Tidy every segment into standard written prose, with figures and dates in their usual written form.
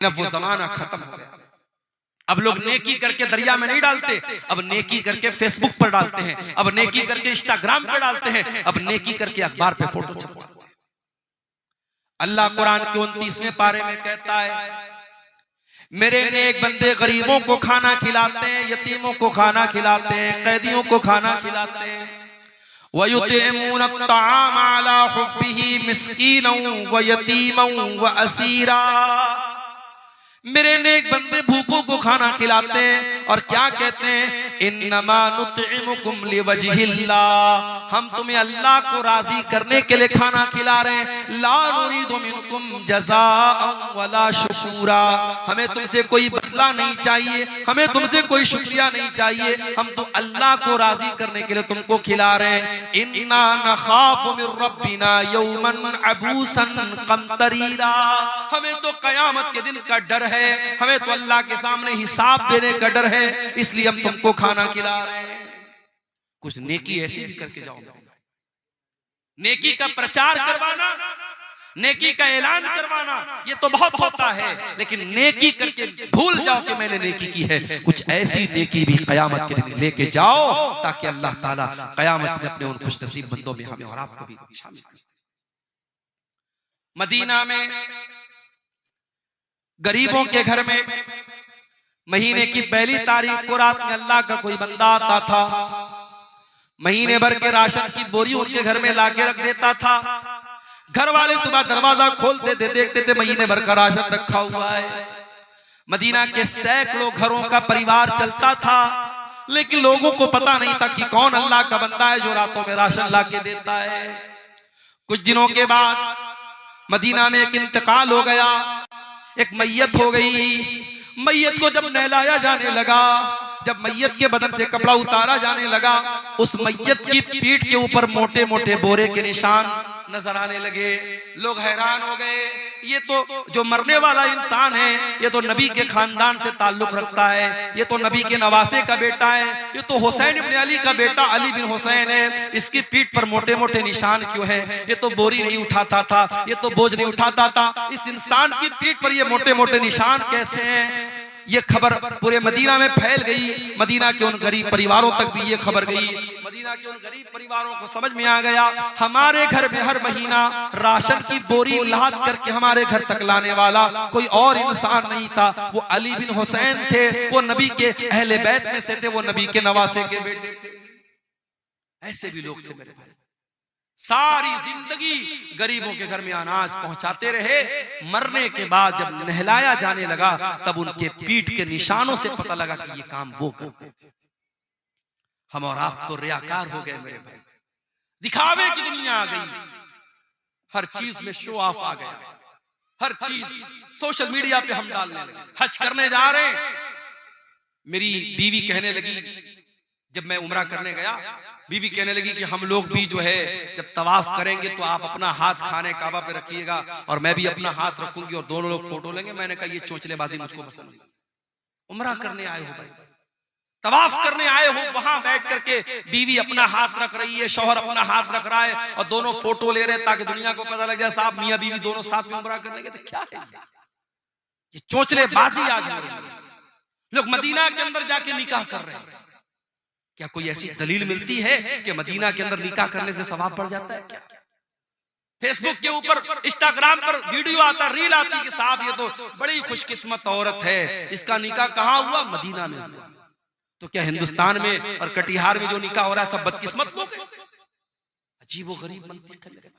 अब वो जमाना खत्म हो गया। अब लोग नेकी करके दरिया में नहीं डालते, अब नेकी करके फेसबुक पर डालते हैं, अब नेकी करके इंस्टाग्राम पर डालते हैं, अब नेकी करके अखबार पे फोटो छपवाते हैं। अल्लाह कुरान के 29वें पारे में कहता है, मेरे नेक बंदे गरीबों को खाना खिलाते हैं, यतीमों को खाना खिलाते हैं, कैदियों को खाना खिलाते हैं। वयुतिमून अत्ताम अला हुब्बिही मिस्कीनन व यतीमन व असीरा। मेरे नेक बंदे भूखों को खाना खिलाते हैं और क्या कहते हैं, इन्नमा नुतइमुकुम लिवजहिल्लाह, हम तुम्हें अल्लाह को राजी करने के लिए खाना खिला रहे हैं। ला नुरीदु मिनकुम जज़ाअन वला शुकूरा, हमें तुमसे कोई बदला नहीं चाहिए, हमें तुमसे कोई शुक्रिया नहीं चाहिए, हम तो अल्लाह को राजी करने के लिए तुमको खिला रहे हैं। इन्ना नखाफु मिर रब्बिना यौमन अबूसन कमतरीरा, हमें तो कयामत के दिन का डर है, हमें तो अल्लाह के सामने हिसाब देने का डर है, इसलिए हम तुमको खाना खिला रहे हैं। कुछ नेकी ऐसी भी करके जाओ, नेकी का प्रचार करवाना, नेकी का ऐलान करवाना, ये तो बहुत होता है, लेकिन नेकी करके भूल जाओ कि मैंने नेकी की है। कुछ ऐसी नेकी भी कयामत के दिन लेके जाओ ताकि अल्लाह ताला कयामत में अपने उन खुशनसीब बंदों में हमें और आपको भी शामिल करे। मदीना में गरीबों के घर में महीने की पहली तारीख को रात में अल्लाह का कोई बंदा आता था, महीने भर के राशन की बोरी उनके घर में लाके रख देता था। घर वाले सुबह दरवाजा खोलते थे, देखते थे महीने भर का राशन रखा हुआ है। मदीना के सैकड़ों घरों का परिवार चलता था, लेकिन लोगों को पता नहीं था कि कौन अल्लाह का बंदा है जो रातों में राशन लाके देता है। कुछ दिनों के बाद मदीना में एक इंतकाल हो गया, एक मैयत हो गई। मैयत को जब नहलाया जाने लगा, जब मैयत के बदन से कपड़ा उतारा जाने लगा, उस मैयत की पीठ के ऊपर मोटे मोटे बोरे के निशान नजर आने लगे। लोग हैरान हो गए, ये तो जो मरने वाला इंसान है, ये तो नबी के खानदान से ताल्लुक रखता है, ये तो नबी के नवासे का बेटा है, ये तो हुसैन इब्न अली का बेटा अली बिन हुसैन है, इसकी पीठ पर मोटे मोटे निशान क्यों है? ये तो बोरी नहीं उठाता था, ये तो बोझ नहीं उठाता था, इस इंसान की पीठ पर ये मोटे मोटे निशान कैसे हैं? ये खबर पूरे मदीना में फैल गई। मदीना के उन गरीब परिवारों तक भी ये खबर गई। मदीना के उन गरीब परिवारों को समझ में आ गया, हमारे घर में हर महीना राशन की बोरी लाद करके हमारे घर तक लाने वाला कोई और इंसान नहीं था, वो अली बिन हुसैन थे, वो नबी के अहले बैत में से थे, वो नबी के नवासे के बेटे थे। ऐसे भी लोग थे मेरे भाई, सारी जिंदगी गरीबों के घर में अनाज पहुंचाते रहे। मरने के बाद जब नहलाया जाने लगा, तब उनके पीठ के निशानों से पता लगा कि ये काम वो करते थे। हम और आप तो रियाकार हो गए मेरे भाई, दिखावे की दुनिया आ गई, हर चीज में शो ऑफ आ गया, हर चीज सोशल मीडिया पे हम डालने लगे। हज करने जा रहे हैं, मेरी बीवी कहने लगी, जब मैं उम्रा करने गया, बीवी कहने लगी कि हम लोग भी जो है जब तवाफ करेंगे तो आप अपना हाथ खाने काबा पे रखिएगा और मैं भी अपना हाथ रखूंगी और दोनों लोग फोटो लेंगे। मैंने कहा ये चोंचलेबाजी मुझको पसंद नहीं। उम्रा करने आए हो भाई, तवाफ करने आए हो, वहां बैठ करके बीवी अपना हाथ रख रही है, शौहर अपना हाथ रख रहा है और दोनों फोटो ले रहे हैं ताकि दुनिया को पता लग जाए साहब मियां बीवी दोनों साथ में उम्रा करने गए। तो क्या है ये चोंचलेबाजी आज हो रही है। लोग मदीना के अंदर जाके निकाह कर रहे हैं। क्या कोई ऐसी दलील मिलती है कि मदीना के अंदर निकाह करने से सवाब बढ़ जाता है? क्या फेसबुक के ऊपर, इंस्टाग्राम पर वीडियो आता, रील आती कि साहब ये तो बड़ी खुशकिस्मत औरत है, इसका निकाह कहाँ हुआ? मदीना में हुआ। तो क्या हिंदुस्तान में और कटिहार में जो निकाह हो रहा है सब बदकिस्मत लोग हैं? अजीबो गरीब मंतिक है।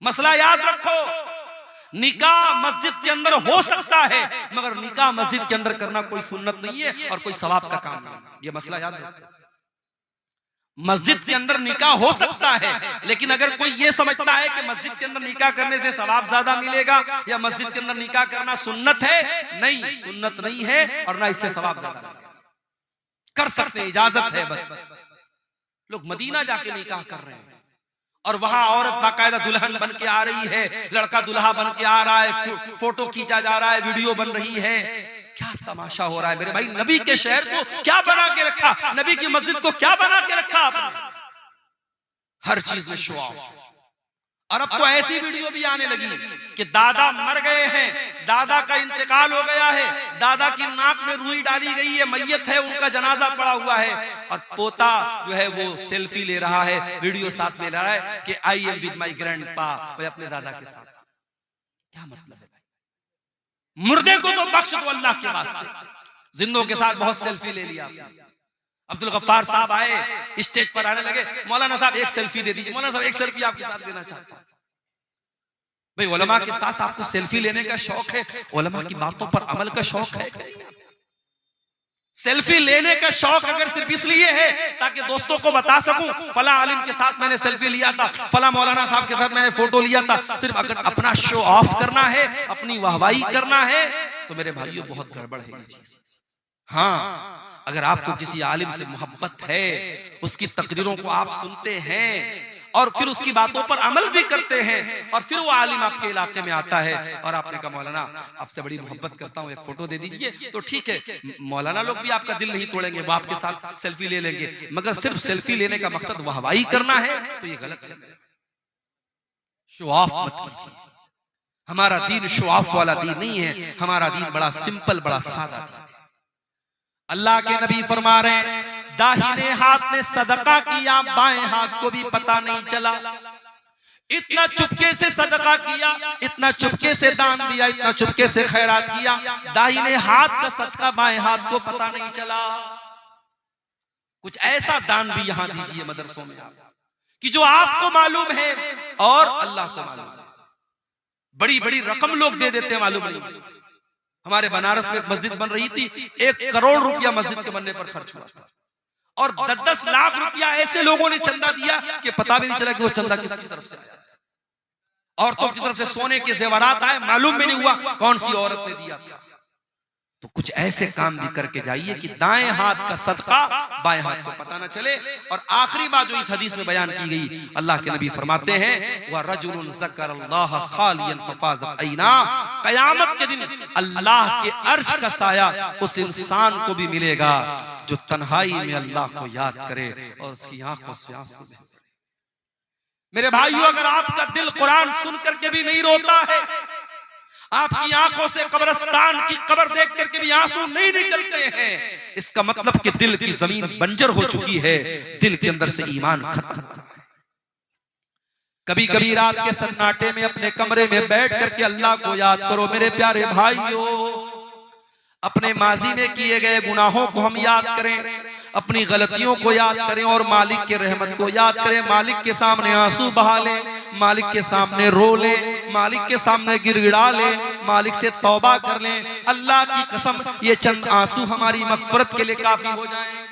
मसला याद रखो, निकाह मस्जिद के अंदर हो सकता है, मगर निकाह मस्जिद के अंदर करना कोई सुन्नत नहीं है और कोई सवाब का काम नहीं। ये मसला याद रखो। मस्जिद के अंदर निकाह हो सकता है, लेकिन अगर कोई ये समझता है कि मस्जिद के अंदर निकाह करने से सवाब ज्यादा मिलेगा या मस्जिद के अंदर निकाह करना सुन्नत है, नहीं, सुन्नत नहीं है और ना इससे सवाब ज्यादा मिलेगा। कर सकते, इजाजत है बस। लोग मदीना जाके निकाह कर रहे हैं और वहां औरत बाकायदा दुल्हन बन के आ रही है, लड़का दुल्हा बन के आ रहा है, फोटो खींचा जा रहा है, वीडियो बन रही है। क्या तमाशा हो रहा है मेरे भाई। नबी के शहर को क्या बना के रखा, नबी की मस्जिद को क्या बना के रखा आपने? हर चीज में शो ऑफ। और अब तो ऐसी वीडियो भी आने लगी कि दादा मर गए हैं, दादा का इंतकाल हो गया है, दादा की नाक में रुई डाली गई है, मैयत है, उनका जनाजा पड़ा हुआ है, और पोता जो है वो सेल्फी ले रहा है, वीडियो साथ ले रहा है कि I am with my grandpa, मैं अपने दादा के साथ। क्या मतलब है? मुर्दे को तो बख्श दो अल्लाह के वास्ते, जिंदों के साथ बहुत सेल्फी ले लिया। अब्दुल गफ्फार साहब आए, स्टेज पर आने लगे, मौलाना साहब एक सेल्फी दे दीजिए। मौलाना साहब एक सेल्फी आपके साथ लेना चाहता हूं। भाई उलमा के साथ आपको सेल्फी लेने का शौक है, उलमा की बातों पर अमल का शौक है। सेल्फी लेने का शौक अगर सिर्फ इसलिए है ताकि दोस्तों को बता सकूं फला आलिम के साथ मैंने सेल्फी लिया था, फला मौलाना साहब के साथ मैंने फोटो लिया था, सिर्फ अगर अपना शो ऑफ करना है, अपनी वाहवाही करना है, तो मेरे भाइयों बहुत गड़बड़ है ये चीज। हाँ, अगर आपको किसी आलिम से मोहब्बत है, उसकी तकरीरों को आप सुनते हैं और फिर उसकी बातों पर अमल भी करते हैं, और फिर वो आलिम आपके इलाके में आता है और आपने कहा मौलाना आपसे बड़ी मोहब्बत करता हूँ, एक फोटो दे दीजिए, तो ठीक है, मौलाना लोग भी आपका दिल नहीं तोड़ेंगे, वो आपके साथ सेल्फी ले लेंगे, मगर सिर्फ सेल्फी लेने का मकसद वाहवाही करना है तो ये गलत है। शो ऑफ मत कीजिए। हमारा दीन शो ऑफ वाला दीन नहीं है, हमारा दीन बड़ा सिंपल, बड़ा सादा है। अल्लाह के नबी फरमा रहे हैं, दाहिने हाथ ने सदका किया, बाएं हाथ को भी पता नहीं चला। इतना चुपके से सदका किया, इतना चुपके से दान दिया, इतना चुपके से खैरात किया, दाहिने हाथ का सदका बाएं हाथ को पता नहीं चला। कुछ ऐसा दान भी यहां दीजिए मदरसों में कि जो आपको मालूम है और अल्लाह को मालूम है। बड़ी बड़ी रकम लोग दे देते हैं, मालूम नहीं। हमारे बनारस में एक मस्जिद बन रही थी, 1 करोड़ रुपया मस्जिद के बनने पर खर्च हुआ था, और 10-10 लाख रुपया ऐसे लोगों ने चंदा दिया कि पता भी नहीं चला कि वो चंदा किसकी तरफ से आया। औरतों की तरफ से सोने के जेवरात आए, मालूम भी नहीं हुआ कौन सी औरत ने दिया था। तो कुछ ऐसे काम भी करके जाइए कि दाएं हाथ का सदका बाएं हाथ को पता न चले। और आखिरी बात जो इस हदीस में बयान की गई, अल्लाह के नबी फरमाते हैं, वह रजुलुन ज़करल्लाह खालियन फफ़ाज़त ऐना, क़यामत के दिन अल्लाह के अर्श का साया उस इंसान को भी मिलेगा जो तन्हाई में अल्लाह को याद करे और उसकी आंखों से आंसू बहे। मेरे भाइयों, अगर आपका दिल कुरान सुन करके भी नहीं रोता है, आपकी आंखों से कब्रिस्तान की कब्र देख करके भी आंसू नहीं निकलते हैं, इसका मतलब कि दिल की जमीन बंजर हो चुकी है, दिल के अंदर से ईमान खत्म हो रहा है। कभी कभी रात के सन्नाटे में अपने कमरे में बैठ करके अल्लाह को याद करो। मेरे प्यारे भाइयों, अपने माजी में किए गए गुनाहों को हम याद करें, अपनी गलतियों को याद करें और मालिक के रहमत को याद करें। मालिक के सामने आंसू बहा लें, मालिक के सामने रो लें, मालिक के सामने गिड़गिड़ा लें, मालिक से तौबा कर लें। अल्लाह की कसम, ये चंद आंसू हमारी मग़फ़िरत के लिए काफी हो जाएंगे।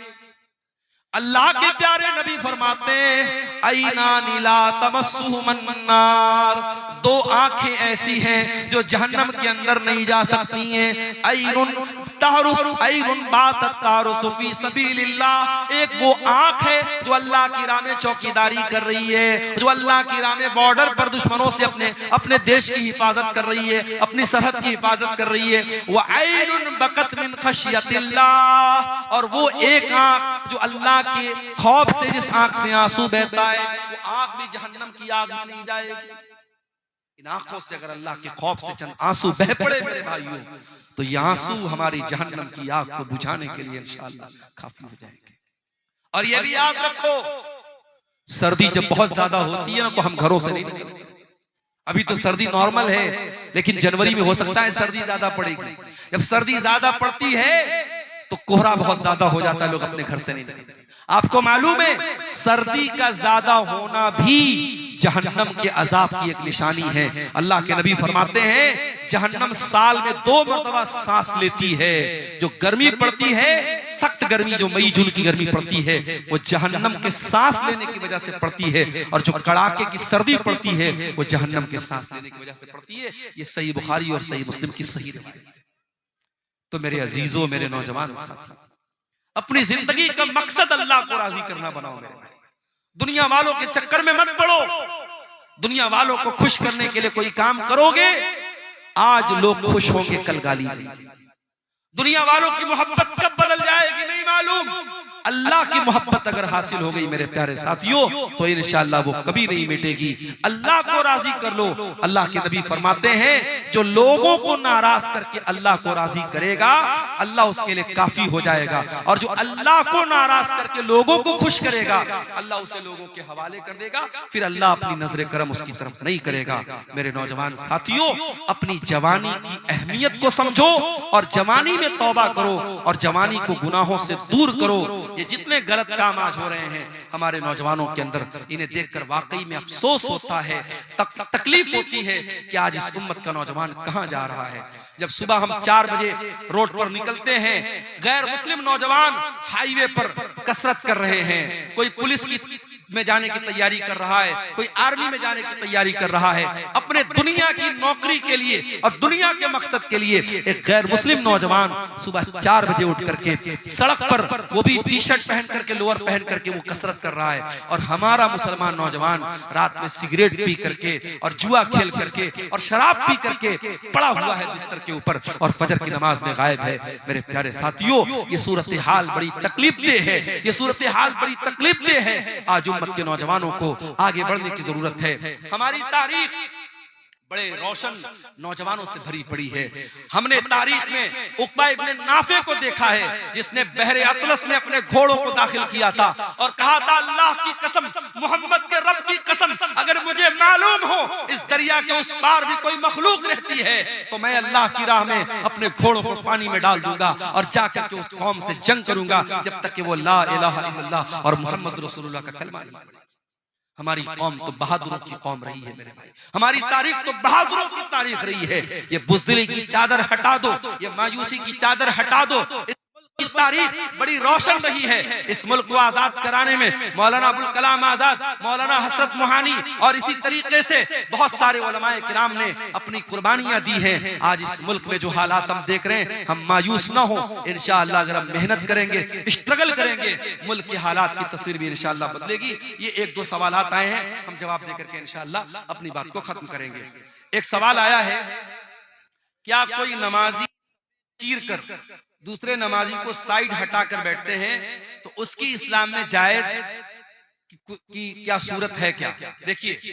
अल्लाह के प्यारे नबी फरमाते हैं, ऐनानी ला तमस्सुहुमुन नार, 2 आंखें ऐसी हैं जो जहन्नम के अंदर नहीं जा सकती हैं। ऐनुन तारुस, ऐनुन बातत तारुसु फी सबीलिल्लाह, एक वो आंख है जो अल्लाह की राह में चौकीदारी कर रही है, जो अल्लाह की राह में बॉर्डर पर दुश्मनों से अपने देश की हिफाजत कर रही है, अपनी सरहद की हिफाजत कर रही है। व ऐनुन बकत मिन खशियतिल्लाह, और वो एक आंख जो अल्लाह के खौफ से, जिस आंख से आंसू बहता है, वो आंख भी जहन्नम की आग में नहीं जाएगी। इन आंखों से अगर अल्लाह के खौफ से चंद आंसू बह पड़े मेरे भाइयों, तो ये आंसू हमारी जहन्नम की आग को बुझाने के लिए इंशाअल्लाह काफी हो जाएंगे। और ये भी याद रखो, सर्दी जब बहुत ज्यादा होती है ना, तो हम घरों से नहीं निकलते। अभी तो सर्दी नॉर्मल है, लेकिन जनवरी में हो सकता है सर्दी ज्यादा पड़ेगी। जब सर्दी ज्यादा पड़ती है तो कोहरा बहुत ज्यादा हो जाता है, लोग अपने घर से नहीं निकलते। आपको मालूम है, सर्दी का ज्यादा होना भी जहन्नम के अजाब की एक निशानी है। अल्लाह के नबी फरमाते हैं, जहन्नम साल में 2 मरतबा सांस लेती है। जो गर्मी पड़ती है, सख्त गर्मी, जो मई जून की गर्मी पड़ती है, वो जहन्नम के सांस लेने की वजह से पड़ती है, और जो कड़ाके की सर्दी पड़ती है, वो जहन्नम के सांस लेने की वजह से पड़ती है। ये सही बुखारी और सही मुस्लिम की सही रिवायत है। तो मेरे अजीजों, मेरे नौजवान साथी, अपनी जिंदगी का मकसद अल्लाह को राजी करना बनाओ। मेरे भाई, दुनिया वालों के चक्कर में मत पड़ो। दुनिया वालों को खुश करने के लिए कोई काम करोगे, आज लोग खुश होंगे, कल गाली देंगे। दुनिया वालों की मोहब्बत कब बदल जाएगी नहीं मालूम। अल्लाह की मोहब्बत अगर हासिल हो गई मेरे प्यारे साथियों तो इंशाअल्लाह वो कभी नहीं मिटेगी। अल्लाह को राजी कर लो। अल्लाह के नबी फरमाते हैं जो लोगों को नाराज करके अल्लाह को राजी करेगा अल्लाह उसके लिए काफी हो जाएगा, और जो अल्लाह को नाराज करके लोगों को खुश करेगा अल्लाह उसे लोगों के हवाले कर देगा, फिर अल्लाह अपनी नजर करम उसकी तरफ नहीं करेगा। मेरे नौजवान साथियों, अपनी जवानी की अहमियत को समझो और जवानी में तौबा करो और जवानी को गुनाहों से दूर करो। ये जितने गलत काम आज हो रहे हैं हमारे नौजवानों के अंदर, इन्हें देखकर वाकई में अफसोस होता है, तकलीफ होती है कि आज इस उम्मत का नौजवान कहां जा रहा है। जब सुबह हम 4 बजे रोड पर निकलते हैं, गैर मुस्लिम नौजवान हाईवे पर कसरत कर रहे हैं, कोई पुलिस की में जाने की तैयारी कर रहा है, कोई आर्मी में जाने की तैयारी कर रहा है, अपने दुनिया की नौकरी के लिए और दुनिया के मकसद के लिए। एक गैर मुस्लिम नौजवान सुबह 4 बजे उठ करके सड़क पर, वो भी टी शर्ट पहन करके, लोअर पहन करके वो कसरत कर रहा है, और हमारा मुसलमान नौजवान रात में सिगरेट पी करके और जुआ खेल करके और शराब पी करके पड़ा हुआ है बिस्तर के ऊपर और फजर की नमाज में गायब है। मेरे प्यारे साथियों, ये सूरत हाल बड़ी तकलीफ दे है, ये सूरत हाल बड़ी तकलीफ दे है। आज उम्मत के नौजवानों को आगे बढ़ने की जरूरत है। हमारी तारीख बड़े रोशन नौजवानों से भरी पड़ी है। हमने तारीख में उकबा इब्ने नाफे को देखा है जिसने बहरे अतलस में अपने घोड़ों को दाखिल किया था और कहा था अल्लाह की कसम, मोहम्मद के रब की कसम, अगर मुझे मालूम हो इस दरिया के उस पार भी कोई मखलूक रहती है तो मैं अल्लाह की राह में अपने घोड़ों को पानी में डाल दूंगा और जाकर के उस कौम से जंग करूंगा जब तक कि वो ला इलाहा इल्लल्लाह और मोहम्मद रसूलुल्लाह का कलमा नहीं पढ़े। हमारी कौम तो बहादुरों की कौम रही है मेरे भाई, हमारी तारीख तो बहादुरों की तारीख रही है। ये बुज़दिली की चादर हटा दो, ये मायूसी की चादर हटा दो। इस मुल्क की तारीख बड़ी रोशन रही है। इस मुल्क को आजाद कराने में मौलाना अबुल कलाम आजाद, मौलाना हसरत मोहानी और इसी तरीके से बहुत सारे उलमाए किराम ने अपनी कुर्बानियां दी हैं। आज इस मुल्क में जो हालात हम देख रहे हैं, हम मायूस ना हो। इंशाअल्लाह अगर हम मेहनत करेंगे, स्ट्रगल करेंगे, मुल्क के हालात की तस्वीर भी इंशाअल्लाह बदलेगी। ये 1-2 सवालात आए हैं, हम जवाब देकर के इंशाअल्लाह अपनी बात को खत्म करेंगे। एक सवाल आया है, क्या कोई नमाजी चीर कर दूसरे नमाजी को साइड हटाकर बैठते हैं तो उसकी इस्लाम में जायज की क्या सूरत है क्या? देखिए,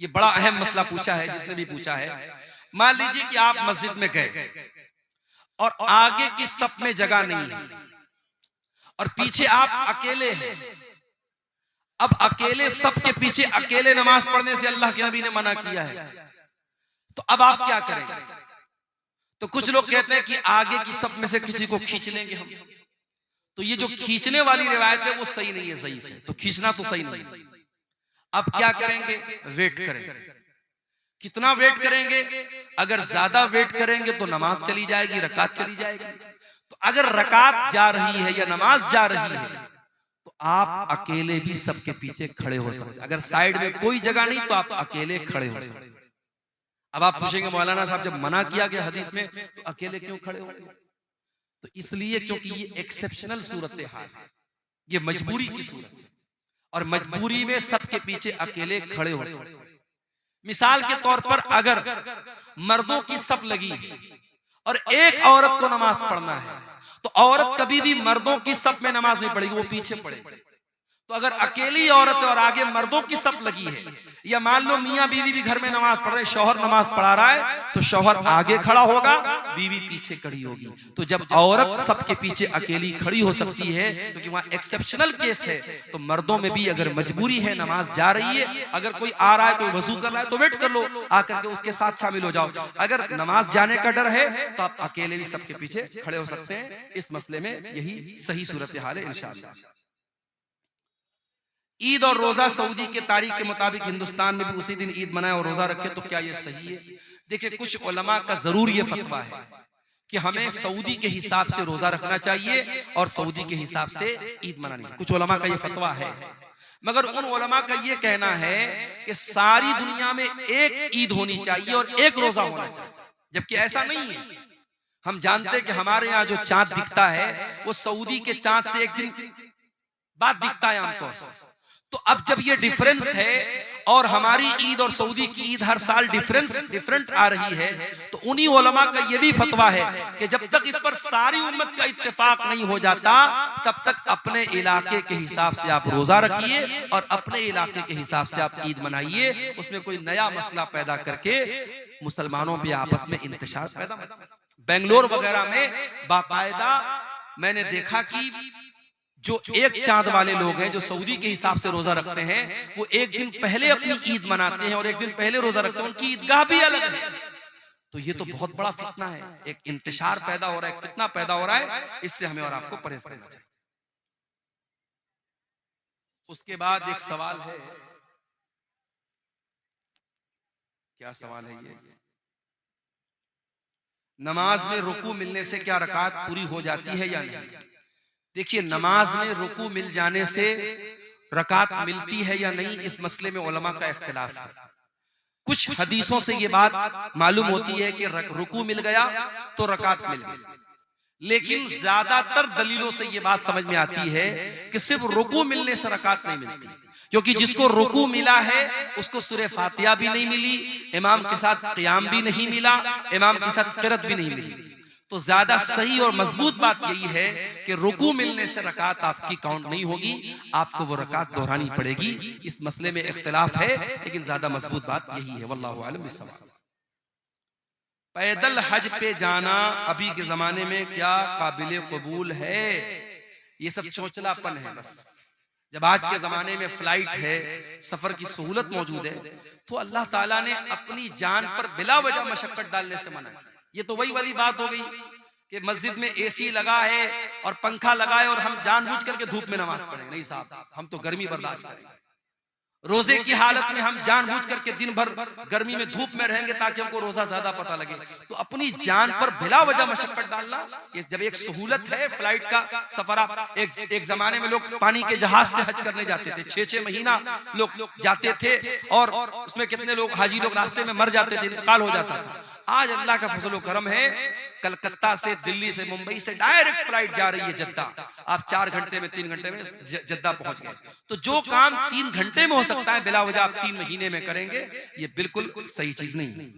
ये बड़ा अहम मसला पूछा है जिसने भी पूछा है। मान लीजिए कि आप मस्जिद में गए और आगे की सफ में जगह नहीं है और पीछे आप अकेले हैं। अब अकेले सफ के पीछे अकेले नमाज पढ़ने से अल्लाह के नबी ने मना किया है, तो अब आप क्या करेंगे? तो कुछ लोग कहते हैं कि आगे की सफ में से किसी को खींच लेंगे हम। तो ये जो खींचने वाली रिवायत है वो सही नहीं है, ज़ईफ है, तो खींचना तो सही नहीं। अब क्या करेंगे? वेट करेंगे। कितना वेट करेंगे? अगर ज्यादा वेट करेंगे तो नमाज चली जाएगी, रकात चली जाएगी। तो अगर रकात जा रही है या नमाज जा रही है तो आप अकेले भी सबके पीछे खड़े हो सकते। अगर साइड में कोई जगह नहीं तो आप अकेले खड़े हो सकते। अब आप पूछेंगे मौलाना साहब जब मना किया गया हदीस में तो अकेले क्यों खड़े हो? तो इसलिए क्योंकि ये एक्सेप्शनल सूरत हाल है, ये मजबूरी की सूरत है और मजबूरी में सबके पीछे अकेले खड़े हो सकते। मिसाल के तौर पर अगर मर्दों की सफ लगी है और एक औरत को नमाज पढ़ना है तो औरत कभी भी मर्दों की सफ में नमाज नहीं पढ़ेगी, वो पीछे पढ़ेगी। तो अगर अकेली औरत है और आगे मर्दों की सफ लगी है, या मान लो मियां बीवी भी घर में नमाज पढ़ रहे, शौहर नमाज पढ़ा रहा है तो शौहर आगे खड़ा होगा, बीवी पीछे खड़ी होगी। तो जब औरत सबके पीछे अकेली खड़ी हो सकती है क्योंकि वहां एक्सेप्शनल केस है, तो मर्दों में भी अगर मजबूरी है, नमाज जा रही है, अगर कोई आ रहा है, कोई वजू कर रहा है तो वेट कर लो, आकर के उसके साथ शामिल हो जाओ। अगर नमाज जाने का डर है तो आप अकेले भी सबके पीछे खड़े हो सकते हैं। इस मसले में यही सही सूरत हाल है इंशाअल्लाह। ईद और रोजा सऊदी के तारीख के मुताबिक हिंदुस्तान में भी उसी दिन ईद मनाए और रोजा रखे, तो क्या ये सही है? देखिए, कुछ उलमा का जरूर ये फतवा है कि हमें सऊदी के हिसाब से रोजा रखना चाहिए और सऊदी के हिसाब से ईद मनानी चाहिए। कुछ उलमा का ये फतवा है, मगर उन उलमा का ये कहना है कि सारी दुनिया में एक ईद होनी चाहिए और एक रोजा होना चाहिए, जबकि ऐसा नहीं है। हम जानते हैं कि हमारे यहाँ जो चांद दिखता है वो सऊदी के चांद से एक दिन बाद दिखता है आमतौर से। तो अब जब ये डिफरेंस है और हमारी ईद और सऊदी की ईद हर साल डिफरेंट आ रही है, तो उन्हीं उलमा का ये भी फतवा है कि जब तक इस पर सारी उम्मत का इत्तेफाक नहीं हो जाता तब तक अपने इलाके के हिसाब से आप रोजा रखिए और अपने इलाके के हिसाब से आप ईद मनाइए। उसमें कोई नया मसला पैदा करके मुसलमानों पे आपस में इंतशार पैदा मत। बेंगलोर वगैरह में बाकायदा मैंने देखा कि जो एक चांद वाले लोग हैं जो सऊदी के हिसाब से रोजा रखते हैं, वो एक दिन पहले अपनी ईद मनाते हैं और एक दिन पहले रोजा रखते हैं, उनकी ईदगाह भी अलग है। तो ये तो बहुत बड़ा फितना है, एक इंतशार पैदा हो रहा है, एक फितना पैदा हो रहा है। इससे हमें और आपको परहेज करना चाहिए। उसके बाद एक सवाल है, क्या सवाल है ये, नमाज में रुकू मिलने से क्या रकात पूरी हो जाती है या नहीं? देखिए, नमाज में रुकू मिल जाने से रकात मिलती है या नहीं, इस मसले में उलमा का इख्तिलाफ है। कुछ हदीसों से ये बात मालूम होती है कि रुकू मिल गया तो रकात मिल गई, लेकिन ज्यादातर दलीलों से ये बात समझ में आती है कि सिर्फ रुकू मिलने से रकात नहीं मिलती, क्योंकि जिसको रुकू मिला है उसको सूरह फातिहा भी नहीं मिली, इमाम के साथ क़ियाम भी नहीं मिला, इमाम के साथ क़िरात भी नहीं मिली। तो ज्यादा सही और मजबूत बात यही है कि रुकू मिलने से रकात आपकी काउंट नहीं होगी, आपको वो रकात दोहरानी पड़ेगी। इस मसले में इख्तिलाफ है, लेकिन ज्यादा मजबूत बात यही है। वल्लाहु आलम बिस्सवाब। पैदल हज पे जाना अभी के जमाने में क्या काबिल कबूल है? ये सब चोचलापन है बस। जब आज के जमाने में फ्लाइट है, सफर की सहूलत मौजूद है, तो अल्लाह ताला ने अपनी जान पर बिला वजह मशक्कत डालने से मना। ये तो वही वाली बात हो गई कि मस्जिद में एसी लगा है और पंखा लगा है और हम जानबूझ करके धूप में नमाज पढ़ेंगे। नहीं साहब, हम तो गर्मी बर्दाश्त करेंगे। रोजे की हालत में हम जानबूझ करके दिन भर गर्मी में धूप में रहेंगे ताकि हमको रोजा ज्यादा पता लगे। तो अपनी जान पर बिला वजह मशक्कत डालना, ये जब एक सहूलत है फ्लाइट का सफर। एक जमाने में लोग पानी के जहाज से हज करने जाते थे, 6-6 महीना लोग जाते थे और उसमें कितने लोग हाजी लोग रास्ते में मर जाते थे, इंतकाल हो जाता था। आज अल्लाह का फजल करम है, कलकत्ता से, दिल्ली से, मुंबई से डायरेक्ट फ्लाइट जा रही है जद्दा। आप 4 घंटे में 3 घंटे में जद्दा पहुंच गए। तो जो काम 3 घंटे में हो सकता है बिला वजह आप 3 महीने में करेंगे, ये बिल्कुल सही चीज नहीं।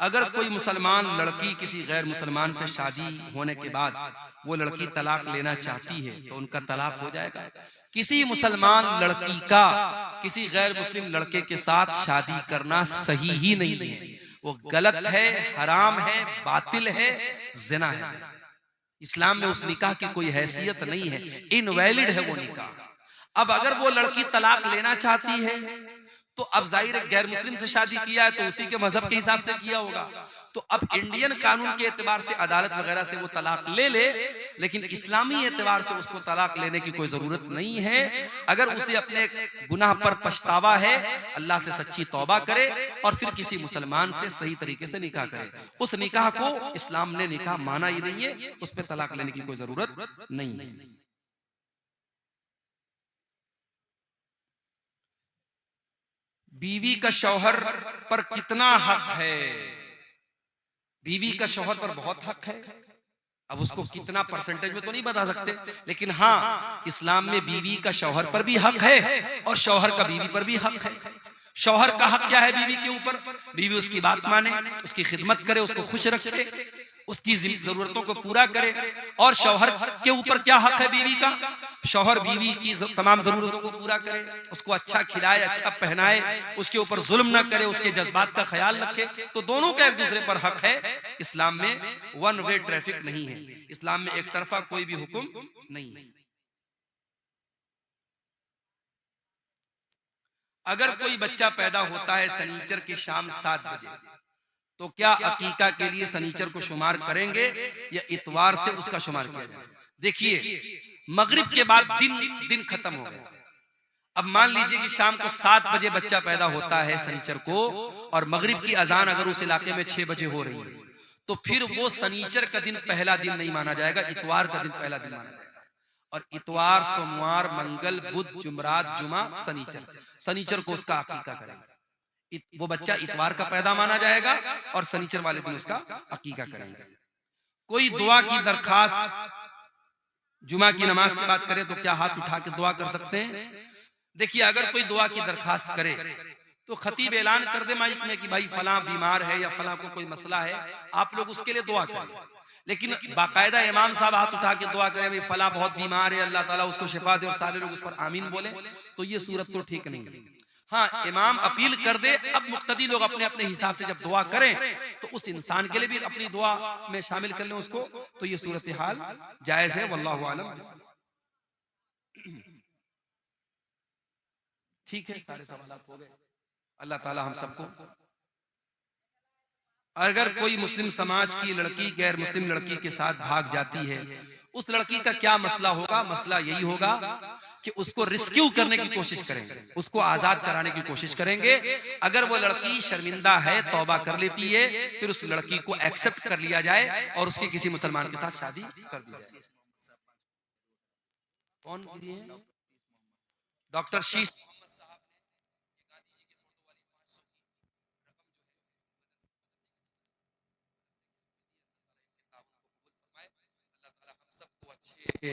अगर कोई मुसलमान लड़की किसी गैर मुसलमान से शादी होने के बाद वो लड़की तलाक लेना चाहती है तो उनका तलाक हो जाएगा? किसी मुसलमान लड़की का किसी गैर मुस्लिम लड़के के साथ शादी करना सही ही नहीं है, वो गलत है, हराम है, बातिल है, जिना है। इस्लाम में उस निकाह की कोई हैसियत नहीं है, इनवैलिड है वो निकाह। अब अगर वो लड़की तलाक लेना चाहती है तो अब जाहिर है गैर मुस्लिम से शादी किया है तो उसी के मजहब के हिसाब से किया होगा। तो अब इंडियन कानून के एतबार से, अदालत वगैरह से वो तलाक ले ले, लेकिन इस्लामी एतबार से उसको तलाक लेने की कोई जरूरत नहीं है। अगर उसे अपने गुनाह पर पछतावा है, अल्लाह से सच्ची तौबा करे और फिर किसी मुसलमान से सही तरीके से निकाह करे। उस निकाह को इस्लाम ने निकाह माना ही नहीं है, उस पर तलाक लेने की कोई जरूरत नहीं है। बीवी का शौहर पर कितना हक है? बीवी का शौहर पर बहुत हक है। अब उसको कितना परसेंटेज में तो नहीं बता सकते, लेकिन हाँ, इस्लाम में बीवी का शौहर पर भी हक है और शौहर का बीवी पर भी हक है। शौहर का हक क्या है बीवी के ऊपर? बीवी उसकी बात माने, उसकी खिदमत करे, उसको खुश रखे, उसकी जरूरतों को पूरा करे। और शौहर के ऊपर क्या हक है बीवी का? शौहर बीवी की तमाम जरूरतों को पूरा करे, उसको अच्छा खिलाए, अच्छा पहनाए, उसके ऊपर जुल्म न करे, उसके जज्बात का ख्याल रखे। तो दोनों का एक दूसरे पर हक है। इस्लाम में वन वे ट्रैफिक नहीं है, इस्लाम में एक तरफा कोई भी हुक्म नहीं है। अगर कोई बच्चा पैदा होता है सनीचर की शाम 7 बजे, तो क्या अकीका के लिए सनीचर को शुमार करेंगे या इतवार से उसका शुमार किया जाए? देखिए, मगरिब के बाद दिन खत्म हो गया। अब मान लीजिए कि शाम को 7 बजे बच्चा पैदा होता है सनीचर को, और मगरिब की अजान अगर उस इलाके में 6 बजे हो रही है, तो फिर वो सनीचर का दिन पहला दिन नहीं माना जाएगा, इतवार का दिन पहला दिन माना जाएगा। और इतवार, सोमवार, मंगल, बुध, जुमरात, जुमा, सनीचर को उसका अकीका करेंगे। वो बच्चा इतवार का पैदा माना जाएगा और सनीचर वाले दिन उसका अकीका करेंगे। कोई दुआ की दरखास्त जुमा की नमाज की बात करे तो क्या हाथ उठा के दुआ कर सकते हैं? देखिए, अगर कोई दुआ की दरखास्त करे तो खतीब ऐलान कर दे माइक में कि भाई फला बीमार है या फला को कोई मसला है, आप लोग उसके लिए दुआ करें। लेकिन बाकायदा इमाम साहब हाथ उठा के दुआ करें भाई फला बहुत बीमार है, अल्लाह ताला उसको शिफा दे, और सारे लोग उस पर आमीन बोले, तो ये सूरत तो ठीक नहीं है। हाँ, इमाम अपील कर दे, अब मुक्तदी लोग अपने अपने हिसाब से जब दुआ करें तो उस इंसान के लिए भी अपनी दुआ में शामिल कर लें उसको, तो ये सूरत हाल जायज है। वल्लाहु आलम। ठीक है, सारे सवाल हो गए। अल्लाह ताला हम सबको, अगर कोई मुस्लिम समाज की लड़की गैर मुस्लिम लड़की के साथ भाग जाती है, उस लड़की का क्या मसला होगा? मसला यही होगा कि उसको रिस्क्यू करने की कोशिश करेंगे, उसको आजाद कराने की कोशिश करेंगे। अगर वो लड़की शर्मिंदा है, तौबा कर लेती है, फिर उस लड़की को एक्सेप्ट कर लिया जाए और उसकी किसी मुसलमान के साथ शादी कर दी जाए। कौन है? डॉक्टर शीश सबको अच्छे